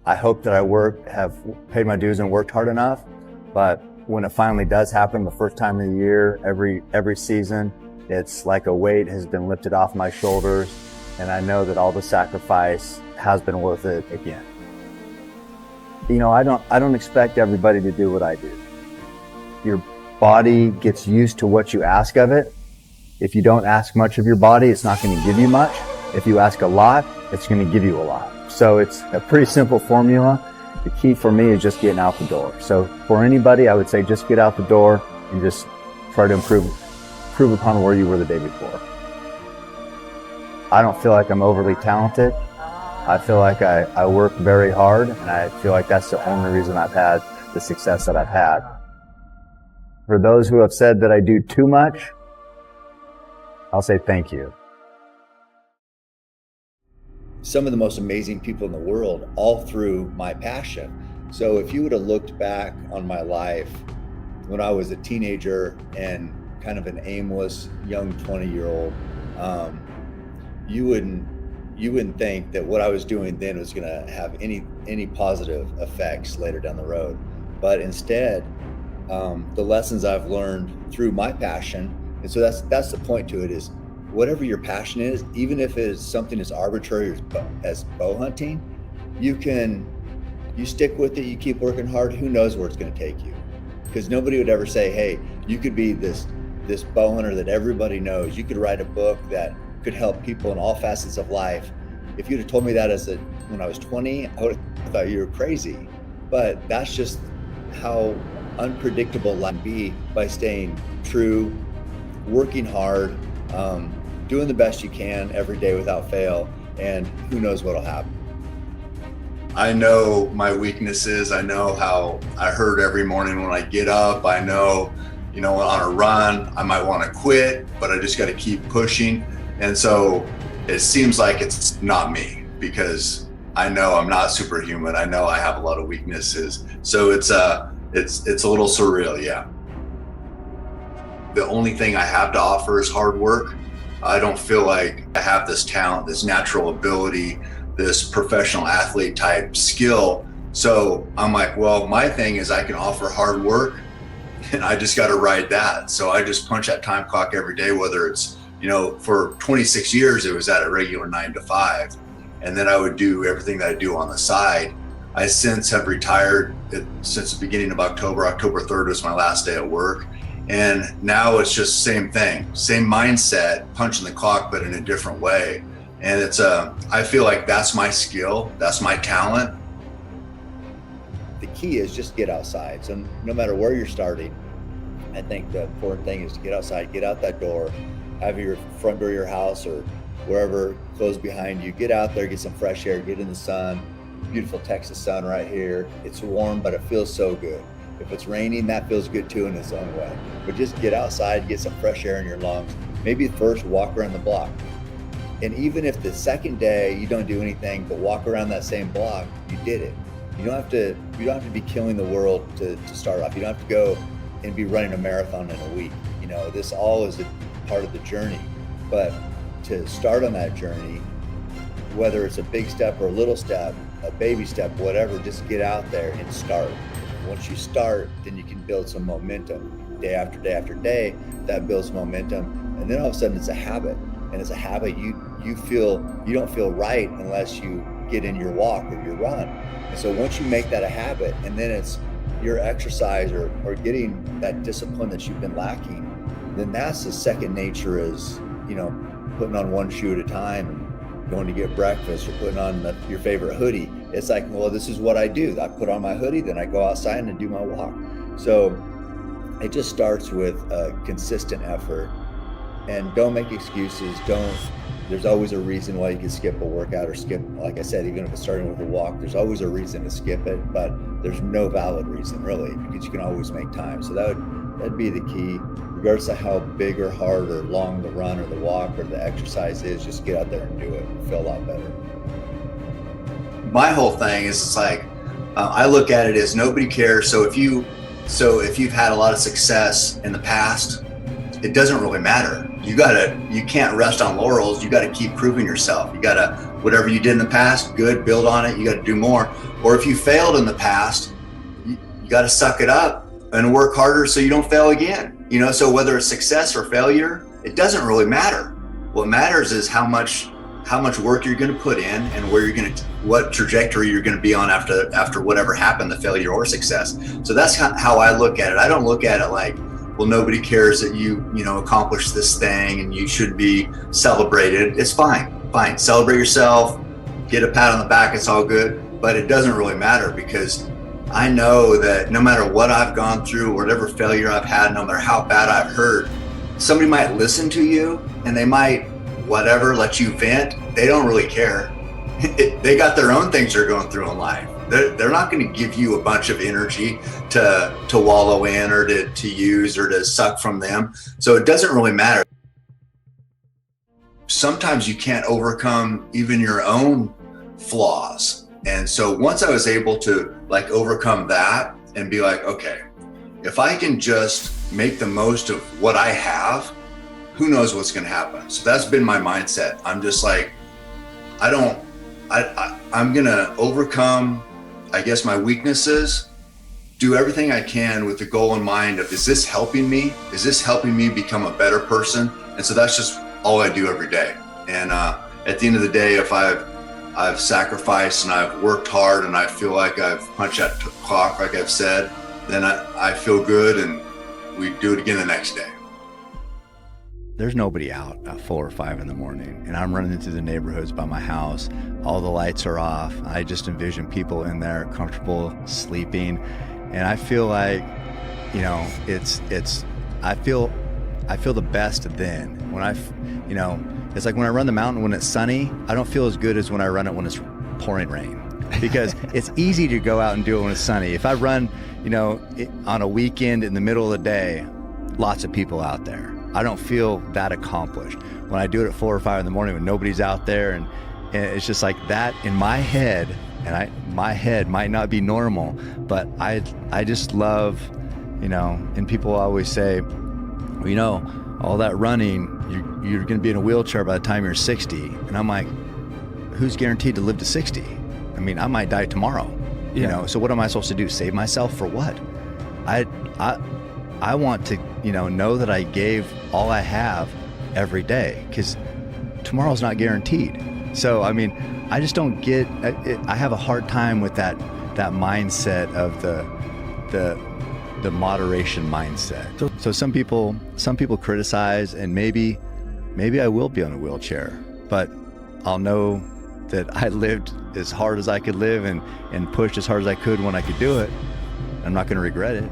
I hope that have paid my dues and worked hard enough, but when it finally does happen, the first time of the year, every season, it's like a weight has been lifted off my shoulders, and I know that all the sacrifice has been worth it again. You know, I don't expect everybody to do what I do. Your body gets used to what you ask of it. If you don't ask much of your body, it's not going to give you much. If you ask a lot, it's going to give you a lot. So it's a pretty simple formula. The key for me is just getting out the door. So for anybody, I would say just get out the door and just try to improve upon where you were the day before. I don't feel like I'm overly talented. I feel like I work very hard, and I feel like that's the only reason I've had the success that I've had. For those who have said that I do too much, I'll say thank you. Some of the most amazing people in the world, all through my passion. So if you would have looked back on my life when I was a teenager and kind of an aimless young 20-year-old, you wouldn't think that what I was doing then was going to have any positive effects later down the road. But instead, the lessons I've learned through my passion, and so that's the point to it, is whatever your passion is, even if it is something as arbitrary as bow hunting, you stick with it, you keep working hard, who knows where it's going to take you. Because nobody would ever say, hey, you could be this bow hunter that everybody knows. You could write a book that could help people in all facets of life. If you'd have told me that when I was 20, I would have thought you were crazy. But that's just how unpredictable life can be, by staying true, working hard, doing the best you can every day without fail, and who knows what'll happen. I know my weaknesses. I know how I hurt every morning when I get up. I know, on a run, I might want to quit, but I just got to keep pushing. And so it seems like it's not me, because I know I'm not superhuman. I know I have a lot of weaknesses. So it's a little surreal, yeah. The only thing I have to offer is hard work. I don't feel like I have this talent, this natural ability, this professional athlete type skill. So I'm like, well, my thing is I can offer hard work, and I just got to ride that. So I just punch that time clock every day, whether it's, for 26 years, it was at a regular 9 to 5. And then I would do everything that I do on the side. I since have retired since the beginning of October. October 3rd was my last day at work. And now it's just same thing, same mindset, punching the clock, but in a different way. And I feel like that's my skill, that's my talent. The key is just get outside. So no matter where you're starting, I think the important thing is to get outside, get out that door, have your front door of your house or wherever closed behind you, get out there, get some fresh air, get in the sun. Beautiful Texas sun right here. It's warm, but it feels so good. If it's raining, that feels good too in its own way. But just get outside, get some fresh air in your lungs. Maybe first walk around the block. And even if the second day you don't do anything but walk around that same block, you did it. You don't have to be killing the world to start off. You don't have to go and be running a marathon in a week. This all is a part of the journey. But to start on that journey, whether it's a big step or a little step, a baby step, whatever, just get out there and start. Once you start, then you can build some momentum. Day after day after day, that builds momentum. And then all of a sudden it's a habit. And it's a habit you don't feel right unless you get in your walk or your run. And so once you make that a habit, and then it's your exercise or getting that discipline that you've been lacking, then that's the second nature, is, putting on one shoe at a time and going to get breakfast, or putting on your favorite hoodie. It's like, well, this is what I do. I put on my hoodie, then I go outside and do my walk. So it just starts with a consistent effort, and don't make excuses. There's always a reason why you can skip a workout or skip, like I said, even if it's starting with a walk, there's always a reason to skip it, but there's no valid reason really, because you can always make time. So that'd be the key, regardless of how big or hard or long the run or the walk or the exercise is. Just get out there and do it. You'll feel a lot better. My whole thing is, it's like, I look at it as nobody cares. So if you've had a lot of success in the past, it doesn't really matter. You can't rest on laurels. You got to keep proving yourself. You got to, whatever you did in the past, good, build on it. You got to do more. Or if you failed in the past, you got to suck it up and work harder so you don't fail again. You know, so whether it's success or failure, it doesn't really matter. What matters is how much work you're going to put in and what trajectory you're going to be on after whatever happened, the failure or success. So that's how I look at it. I don't look at it like, well, nobody cares that you accomplished this thing and you should be celebrated. It's fine. Celebrate yourself, get a pat on the back. It's all good, but it doesn't really matter, because I know that no matter what I've gone through, whatever failure I've had, no matter how bad I've hurt, somebody might listen to you and they might let you vent. They don't really care. They got their own things they're going through in life. They're not going to give you a bunch of energy to wallow in or to use or to suck from them. So it doesn't really matter. Sometimes you can't overcome even your own flaws. And so once I was able to overcome that and be like, okay, if I can just make the most of what I have, who knows what's going to happen. So that's been my mindset. I'm just like, I'm going to overcome, I guess, my weaknesses, do everything I can with the goal in mind of, is this helping me? Is this helping me become a better person? And so that's just all I do every day. And at the end of the day, if I've sacrificed and I've worked hard and I feel like I've punched that clock, like I've said, then I feel good and we do it again the next day. There's nobody out at 4 or 5 in the morning, and I'm running through the neighborhoods by my house. All the lights are off. I just envision people in there comfortable sleeping, and I feel like, I feel the best then. It's like when I run the mountain when it's sunny, I don't feel as good as when I run it when it's pouring rain, because it's easy to go out and do it when it's sunny. If I run, on a weekend in the middle of the day, lots of people out there, I don't feel that accomplished. When I do it at 4 or 5 in the morning when nobody's out there, and it's just like that in my head, and my head might not be normal, but I just love, and people always say, all that running, you're going to be in a wheelchair by the time you're 60. And I'm like, who's guaranteed to live to 60? I mean, I might die tomorrow, so what am I supposed to do? Save myself for what? I want to, know that I gave all I have every day, because tomorrow's not guaranteed. So, I mean, I just don't get, I have a hard time with that mindset of the moderation mindset. So some people criticize, and maybe I will be on a wheelchair, but I'll know that I lived as hard as I could live and pushed as hard as I could when I could do it. I'm not going to regret it.